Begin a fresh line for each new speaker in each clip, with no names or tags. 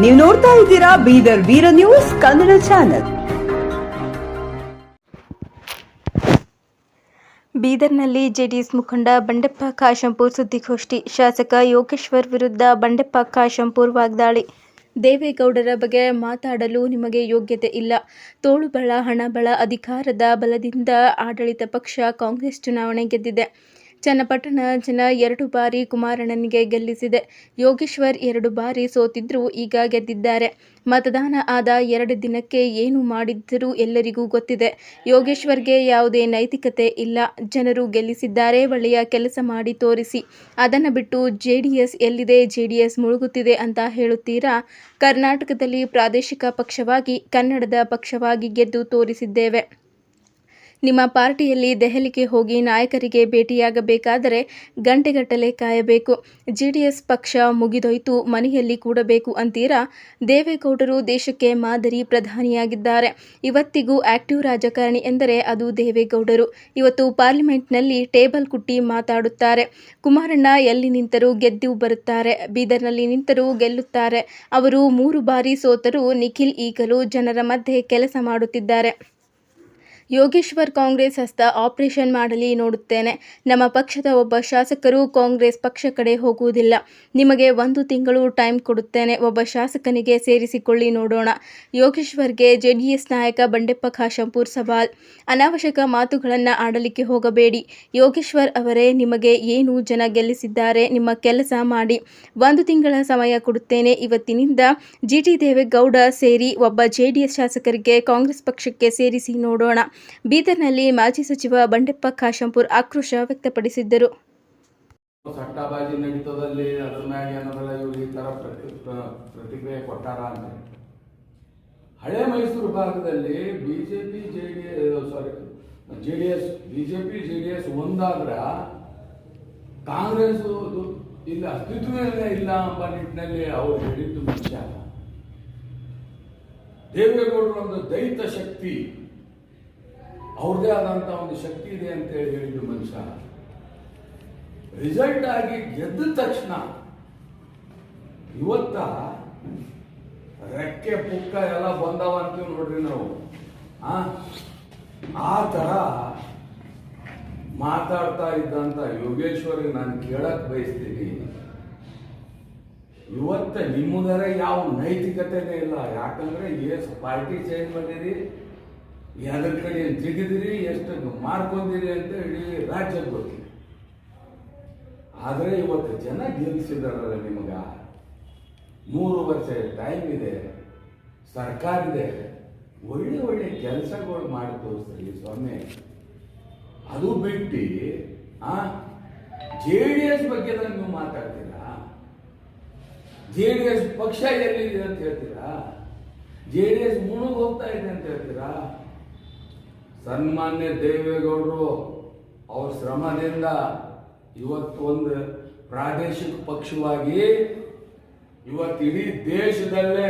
ನೀವು ನೋಡ್ತಾ ಇದ್ದೀರಾ ಬೀದರ್ ವೀರ ನ್ಯೂಸ್ ಕನ್ನಡ ಚಾನೆಲ್.
ಬೀದರ್ನಲ್ಲಿ ಜೆಡಿಎಸ್ ಮುಖಂಡ ಬಂಡೆಪ್ಪ ಖಾಶೆಂಪೂರ್ ಸುದ್ದಿಗೋಷ್ಠಿ. ಶಾಸಕ ಯೋಗೇಶ್ವರ್ ವಿರುದ್ಧ ಬಂಡೆಪ್ಪ ಖಾಶೆಂಪೂರ್ ವಾಗ್ದಾಳಿ. ದೇವೇಗೌಡರ ಬಗ್ಗೆ ಮಾತಾಡಲು ನಿಮಗೆ ಯೋಗ್ಯತೆ ಇಲ್ಲ. ತೋಳುಬಲ, ಹಣಬಲ, ಅಧಿಕಾರದ ಬಲದಿಂದ ಆಡಳಿತ ಪಕ್ಷ ಕಾಂಗ್ರೆಸ್ ಚುನಾವಣೆ ಗೆದ್ದಿದೆ. ಚನ್ನಪಟ್ಟಣ ಜನ 2 ಬಾರಿ ಕುಮಾರಣ್ಣನಿಗೆ ಗೆಲ್ಲಿಸಿದೆ. ಯೋಗೇಶ್ವರ್ 2 ಬಾರಿ ಸೋತಿದ್ರು, ಈಗ ಗೆದ್ದಿದ್ದಾರೆ. ಮತದಾನ ಆದ 2 ದಿನಕ್ಕೆ ಏನು ಮಾಡಿದ್ದರೂ ಎಲ್ಲರಿಗೂ ಗೊತ್ತಿದೆ. ಯೋಗೇಶ್ವರ್ಗೆ ಯಾವುದೇ ನೈತಿಕತೆ ಇಲ್ಲ. ಜನರು ಗೆಲ್ಲಿಸಿದ್ದಾರೆ, ಒಳ್ಳೆಯ ಕೆಲಸ ಮಾಡಿ ತೋರಿಸಿ. ಅದನ್ನು ಬಿಟ್ಟು ಜೆಡಿಎಸ್ ಎಲ್ಲಿದೆ, ಜೆಡಿಎಸ್ ಮುಳುಗುತ್ತಿದೆ ಅಂತ ಹೇಳುತ್ತೀರಾ? ಕರ್ನಾಟಕದಲ್ಲಿ ಪ್ರಾದೇಶಿಕ ಪಕ್ಷವಾಗಿ, ಕನ್ನಡದ ಪಕ್ಷವಾಗಿ ಗೆದ್ದು ತೋರಿಸಿದ್ದೇವೆ. ನಿಮ್ಮ ಪಾರ್ಟಿಯಲ್ಲಿ ದೆಹಲಿಗೆ ಹೋಗಿ ನಾಯಕರಿಗೆ ಭೇಟಿಯಾಗಬೇಕಾದರೆ ಗಂಟೆಗಟ್ಟಲೆ ಕಾಯಬೇಕು. ಜೆಡಿಎಸ್ ಪಕ್ಷ ಮುಗಿದೋಯ್ತು, ಮನೆಯಲ್ಲಿ ಕೂಡಬೇಕು ಅಂತೀರಾ? ದೇವೇಗೌಡರು ದೇಶಕ್ಕೆ ಮಾದರಿ ಪ್ರಧಾನಿಯಾಗಿದ್ದಾರೆ. ಇವತ್ತಿಗೂ ಆಕ್ಟಿವ್ ರಾಜಕಾರಣಿ ಎಂದರೆ ಅದು ದೇವೇಗೌಡರು. ಇವತ್ತು ಪಾರ್ಲಿಮೆಂಟ್ನಲ್ಲಿ ಟೇಬಲ್ ಕುಟ್ಟಿ ಮಾತಾಡುತ್ತಾರೆ. ಕುಮಾರಣ್ಣ ಎಲ್ಲಿ ನಿಂತರೂ ಗೆದ್ದು ಬರುತ್ತಾರೆ. ಬೀದರ್ನಲ್ಲಿ ನಿಂತರೂ ಗೆಲ್ಲುತ್ತಾರೆ. ಅವರು 3 ಬಾರಿ ಸೋತರೂ ನಿಖಿಲ್ ಈಗಲೂ ಜನರ ಮಧ್ಯೆ ಕೆಲಸ ಮಾಡುತ್ತಿದ್ದಾರೆ. ಯೋಗೇಶ್ವರ್ ಕಾಂಗ್ರೆಸ್ ಹಸ್ತ ಆಪರೇಷನ್ ಮಾಡಲಿ ನೋಡುತ್ತೇನೆ. ನಮ್ಮ ಪಕ್ಷದ ಒಬ್ಬ ಶಾಸಕರು ಕಾಂಗ್ರೆಸ್ ಪಕ್ಷ ಕಡೆ ಹೋಗುವುದಿಲ್ಲ. ನಿಮಗೆ 1 ತಿಂಗಳು ಟೈಮ್ ಕೊಡುತ್ತೇನೆ. ಒಬ್ಬ ಶಾಸಕನಿಗೆ ಸೇರಿಸಿಕೊಳ್ಳಿ ನೋಡೋಣ. ಯೋಗೇಶ್ವರ್ಗೆ ಜೆಡಿಎಸ್ ನಾಯಕ ಬಂಡೆಪ್ಪ ಖಾಶೆಂಪೂರ್ ಸವಾಲ್. ಅನಾವಶ್ಯಕ ಮಾತುಗಳನ್ನು ಆಡಲಿಕ್ಕೆ ಹೋಗಬೇಡಿ. ಯೋಗೇಶ್ವರ್ ಅವರೇ, ನಿಮಗೆ ಏನು ಜನ ಗೆಲ್ಲಿಸಿದ್ದಾರೆ, ನಿಮ್ಮ ಕೆಲಸ ಮಾಡಿ. 1 ತಿಂಗಳ ಸಮಯ ಕೊಡುತ್ತೇನೆ. ಇವತ್ತಿನಿಂದ ಜಿಟಿ ದೇವೇಗೌಡ ಸೇರಿ ಒಬ್ಬ ಜೆಡಿಎಸ್ ಶಾಸಕರಿಗೆ ಕಾಂಗ್ರೆಸ್ ಪಕ್ಷಕ್ಕೆ ಸೇರಿಸಿ ನೋಡೋಣ. ಬೀದರ್ನಲ್ಲಿ ಮಾಜಿ ಸಚಿವ ಬಂಡೆಪ್ಪ ಖಾಶೆಂಪೂರ್ ಆಕ್ರೋಶ ವ್ಯಕ್ತಪಡಿಸಿದ್ದರು.
ಸಟ್ಟಾಬಾಜಿ ನಡೀತದಲ್ಲಿ ಅದ್ರ ಮ್ಯಾಗ ಏನದಲ್ಲ ಇವ್ರು ಈ ತರ ಪ್ರತಿಕ್ರಿಯೆ ಕೊಟ್ಟಾರ ಅಂತ. ಹಳೆ ಮೈಸೂರು ಭಾಗದಲ್ಲಿ ಬಿಜೆಪಿ ಜೆಡಿಎಸ್ ಒಂದಾದ್ರ ಕಾಂಗ್ರೆಸ್ ಇಲ್ಲಿ ಅಸ್ತಿತ್ವವೇ ಇಲ್ಲ ಎಂಬ ನಿಟ್ಟಿನಲ್ಲಿ ಅವರು ಹೇಳಿದ್ದು ಮನುಷ್ಯ. ದೇವೇಗೌಡರು ಒಂದು ದೈತ ಶಕ್ತಿ, ಅವ್ರದೇ ಆದಂತ ಒಂದು ಶಕ್ತಿ ಇದೆ ಅಂತ ಹೇಳಿದ್ದು ಮನುಷ್ಯ. ರಿಸಲ್ಟ್ ಆಗಿ ಗೆದ್ದ ತಕ್ಷಣ ಇವತ್ತ ರೆಕ್ಕೆ ಪುಕ್ಕ ಎಲ್ಲ ಬಂದವ ಅಂತೀವಿ ನೋಡ್ರಿ ನಾವು. ಆ ತರ ಮಾತಾಡ್ತಾ ಇದ್ದಂತ ಯೋಗೇಶ್ವರಿಗೆ ನಾನು ಕೇಳಕ್ ಬಯಸ್ತೀನಿ, ಇವತ್ತ ನಿಮ್ಮದರ ಯಾವ ನೈತಿಕತೆನೇ ಇಲ್ಲ. ಯಾಕಂದ್ರೆ ಎಷ್ಟು ಪಾರ್ಟಿ ಚೇಂಜ್ ಮಾಡಿರಿ, ಯಾವ್ದ್ರ ಕಡೆ ಜಿಗಿದಿರಿ, ಎಷ್ಟು ಮಾಡ್ಕೊಂಡಿರಿ ಅಂತ ಇಡೀ ರಾಜ್ಯಕ್ಕೆ ಗೊತ್ತಿದೆ. ಆದ್ರೆ ಇವತ್ತು ಜನ ಗೆಲ್ಲಿಸಿದಾರಲ್ಲ, ನಿಮಗ 3 ವರ್ಷ ಟೈಮ್ ಇದೆ, ಸರ್ಕಾರ ಇದೆ, ಒಳ್ಳೆ ಕೆಲಸಗಳು ಮಾಡಿ ತೋರಿಸ್ರಿ ಸ್ವಾಮಿ. ಅದು ಬಿಟ್ಟು ಜೆಡಿಎಸ್ ಬಗ್ಗೆ ನೀವು ಮಾತಾಡ್ತೀರಾ? ಜೆಡಿಎಸ್ ಪಕ್ಷ ಎಲ್ಲಿದೆ ಅಂತ ಹೇಳ್ತೀರಾ? ಜೆಡಿಎಸ್ ಮುಳುಗ್ ಹೋಗ್ತಾ ಇದೆ ಅಂತ ಹೇಳ್ತೀರಾ? ಸನ್ಮಾನ್ಯ ದೇವೇಗೌಡರು ಅವ್ರ ಶ್ರಮದಿಂದ ಇವತ್ತು ಒಂದು ಪ್ರಾದೇಶಿಕ ಪಕ್ಷವಾಗಿ ಇವತ್ತು ಇಡೀ ದೇಶದಲ್ಲೇ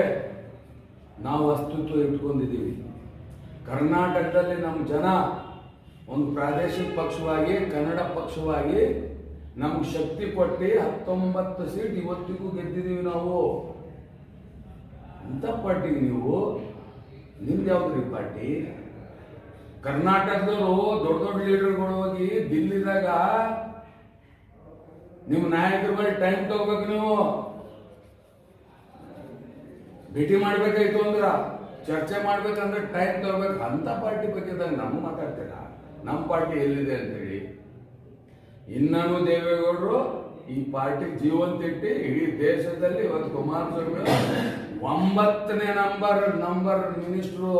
ನಾವು ಅಸ್ತಿತ್ವ ಇಟ್ಕೊಂಡಿದ್ದೀವಿ. ಕರ್ನಾಟಕದಲ್ಲಿ ನಮ್ಮ ಜನ ಒಂದು ಪ್ರಾದೇಶಿಕ ಪಕ್ಷವಾಗಿ, ಕನ್ನಡ ಪಕ್ಷವಾಗಿ ನಮ್ಗೆ ಶಕ್ತಿ ಕೊಟ್ಟು 19 ಸೀಟ್ ಇವತ್ತಿಗೂ ಗೆದ್ದಿದ್ದೀವಿ ನಾವು. ಅಂತ ಪಾರ್ಟಿಗೆ ನೀವು, ನಿಮ್ದು ಯಾವ್ದ್ರಿ ಪಾರ್ಟಿ? ಕರ್ನಾಟಕದವರು ದೊಡ್ಡ ಲೀಡರ್ಗಳು ಹೋಗಿ ದಿಲ್ಲಿದಾಗ ನಿಮ್ಮ ನಾಯಕರ ಮೇಲೆ ಟೈಮ್ ತಗೋಬೇಕು, ನೀವು ಭೇಟಿ ಮಾಡ್ಬೇಕಾಯ್ತು ಅಂದ್ರ, ಚರ್ಚೆ ಮಾಡ್ಬೇಕಂದ್ರೆ ಟೈಮ್ ತಗೋಬೇಕು. ಅಂತ ಪಾರ್ಟಿ ಬಗ್ಗೆ ನಮ್ಮ ಮಾತಾಡ್ತೀರಾ? ನಮ್ಮ ಪಾರ್ಟಿ ಎಲ್ಲಿದೆ ಅಂತೇಳಿ. ಇನ್ನೂ ದೇವೇಗೌಡರು ಈ ಪಾರ್ಟಿ ಜೀವಂತಿಟ್ಟು ಇಡೀ ದೇಶದಲ್ಲಿ ಇವತ್ತು ಕುಮಾರಸ್ವಾಮಿ 9ನೇ ನಂಬರ್ ಮಿನಿಸ್ಟ್ರು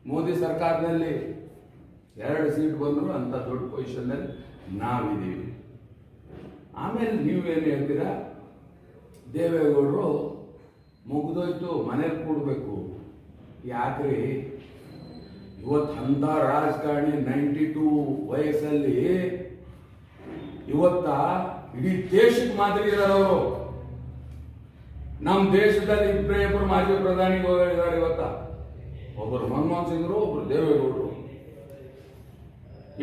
ಮೋದಿ ಸರ್ಕಾರದಲ್ಲಿ 2 ಸೀಟ್ ಬಂದ್ರು. ಅಂತ ದೊಡ್ಡ ಪೊಸಿಷನ್ ನಲ್ಲಿ ನಾವಿದ್ದೀವಿ. ಆಮೇಲೆ ನೀವೇನು ಹೇಳ್ತೀರಾ? ದೇವೇಗೌಡರು ಮುಗಿದೋಯ್ತು, ಮನೇಲಿ ಕೂಡ್ಬೇಕು. ಯಾಕ್ರಿ? ಇವತ್ತು ಅಂತ ರಾಜಕಾರಣಿ 92 ವಯಸ್ಸಲ್ಲಿ ಇವತ್ತ ಇಡೀ ದೇಶಕ್ಕೆ ಮಾದರಿ ಇರೋರು. ನಮ್ಮ ದೇಶದಲ್ಲಿ ಇಬ್ಬರು ಮಾಜಿ ಪ್ರಧಾನಿಗಳಿದ್ದಾರೆ ಇವತ್ತ. ಒಬ್ಬರು ಮನಮೋಹನ್ ಸಿಂಗ್ರು, ಒಬ್ಬರು ದೇವೇಗೌಡರು.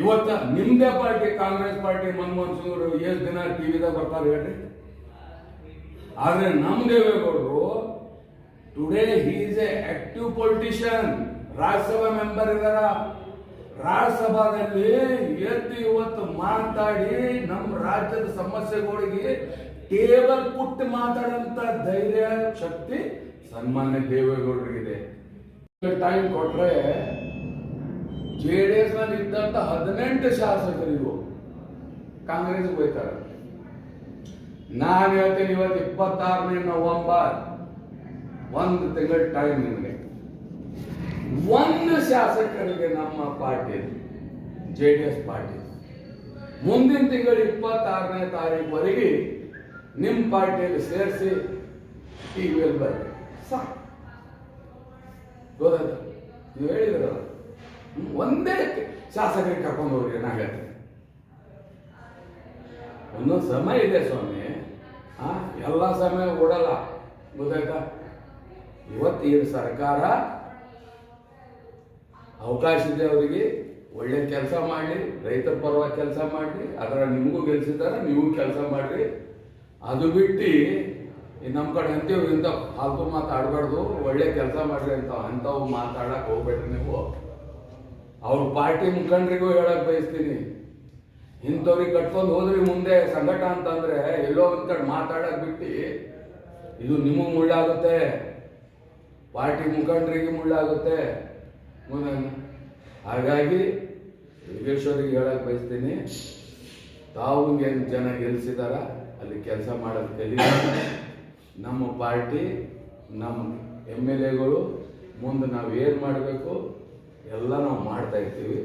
ಇವತ್ತ ನಿಮ್ದೇ ಪಾರ್ಟಿ ಕಾಂಗ್ರೆಸ್ ಪಾರ್ಟಿ ಮನಮೋಹನ್ ಸಿಂಗ್ ಅವರು ಎಷ್ಟು ದಿನ ಟಿವಿದಾಗ ಬರ್ತಾರೆ ಹೇಳ್ರಿ. ಆದ್ರೆ ನಮ್ ದೇವೇಗೌಡರು today he is A active politician, Rajya Sabha member ಇದಾರ. ರಾಜ್ಯಸಭಾದಲ್ಲಿ ಎದ್ದು ಇವತ್ತು ಮಾತಾಡಿ ನಮ್ಮ ರಾಜ್ಯದ ಸಮಸ್ಯೆಗಳಿಗೆ ಟೇಬಲ್ ಪುಟ್ಟು ಮಾತಾಡಂತ ಧೈರ್ಯ ಶಕ್ತಿ ಸನ್ಮಾನ್ಯ ದೇವೇಗೌಡರಿಗಿದೆ. ಟೈಮ್ ಕೊಟ್ರೆ ಜೆಡಿಎಸ್ ನಲ್ಲಿ ಇದ್ದಂತ 18 ಶಾಸಕರಿಗೂ ಕಾಂಗ್ರೆಸ್ ಹೋಗ್ತಾರೆ. ನಾನು ಹೇಳ್ತೀನಿ, ಇವತ್ತು 26ನೇ ನವೆಂಬರ್, 1 ತಿಂಗಳ ಟೈಮ್ ನಿಮಗೆ. 1 ಶಾಸಕರಿಗೆ ನಮ್ಮ ಪಾರ್ಟಿ ಜೆಡಿಎಸ್ ಪಾರ್ಟಿ ಮುಂದಿನ ತಿಂಗಳು 26ನೇ ತಾರೀಕುವರೆಗೆ ನಿಮ್ಮ ಪಾರ್ಟಿಯಲ್ಲಿ ಸೇರಿಸಿ ಟಿವಿಯಲ್ಲಿ ಬರ್ರಿ ಸಾಕು. ಗೊತ್ತಾಯ್ತು? ನೀವು ಹೇಳಿದ್ರಲ್ಲ, ಒಂದೇ ಶಾಸಕರಿಗೆ ಕರ್ಕೊಂಡು ಹೋಗ್ರಿ. ನಾ ಹೇಳ್ತೇನೆ, ಒಂದೊಂದು ಸಮಯ ಇದೆ ಸ್ವಾಮಿ, ಎಲ್ಲ ಸಮಯ ಓಡಲ್ಲ. ಗೊತ್ತಾಯ್ತಾ? ಇವತ್ತು ಈ ಸರ್ಕಾರ ಅವಕಾಶ ಇದೆ ಅವರಿಗೆ, ಒಳ್ಳೆ ಕೆಲಸ ಮಾಡಲಿ, ರೈತರ ಪರವಾಗಿ ಕೆಲಸ ಮಾಡಲಿ. ಅದರ ನಿಮಗೂ ಗೆಲ್ಸಿದ್ದಾರೆ, ನೀವು ಕೆಲಸ ಮಾಡ್ರಿ. ಅದು ಬಿಟ್ಟು ನಮ್ಮ ಕಡೆ ಅಂತೀವಿ ಇಂಥ ಫಾಲ್ತು ಮಾತಾಡಬಾರ್ದು, ಒಳ್ಳೆ ಕೆಲಸ ಮಾಡ್ರಿ ಅಂಥವು ಮಾತಾಡಕ್ ಹೋಗ್ಬೇಡ್ರಿ ನೀವು. ಅವ್ರ ಪಾರ್ಟಿ ಮುಖಂಡರಿಗೂ ಹೇಳಕ್ ಬಯಸ್ತೀನಿ, ಇಂಥವ್ರಿಗೆ ಕಟ್ಕೊಂಡು ಹೋದ್ರಿ ಮುಂದೆ ಸಂಘಟ ಅಂತಂದ್ರೆ ಎಲ್ಲೋ ಒಂದ್ ಕಡೆ ಮಾತಾಡಕ್ ಬಿಟ್ಟು ಇದು ನಿಮಗೆ ಮುಳ್ಳಾಗುತ್ತೆ, ಪಾರ್ಟಿ ಮುಖಂಡರಿಗೆ ಮುಳ್ಳಾಗುತ್ತೆ. ಹಾಗಾಗಿ ಯೋಗೇಶ್ವರಿಗೆ ಹೇಳಕ್ ಬಯಸ್ತೀನಿ, ತಾವು ಏನು ಜನ ಗೆಲ್ಸಿದಾರ ಅಲ್ಲಿ ಕೆಲಸ ಮಾಡೋದು ಕಲಿ. ನಮ್ಮ ಪಾರ್ಟಿ, ನಮ್ಮ MLAಗಳು ಮುಂದೆ ನಾವು ಏನು ಮಾಡಬೇಕು ಎಲ್ಲ ನಾವು ಮಾಡ್ತಾ ಇರ್ತೀವಿ.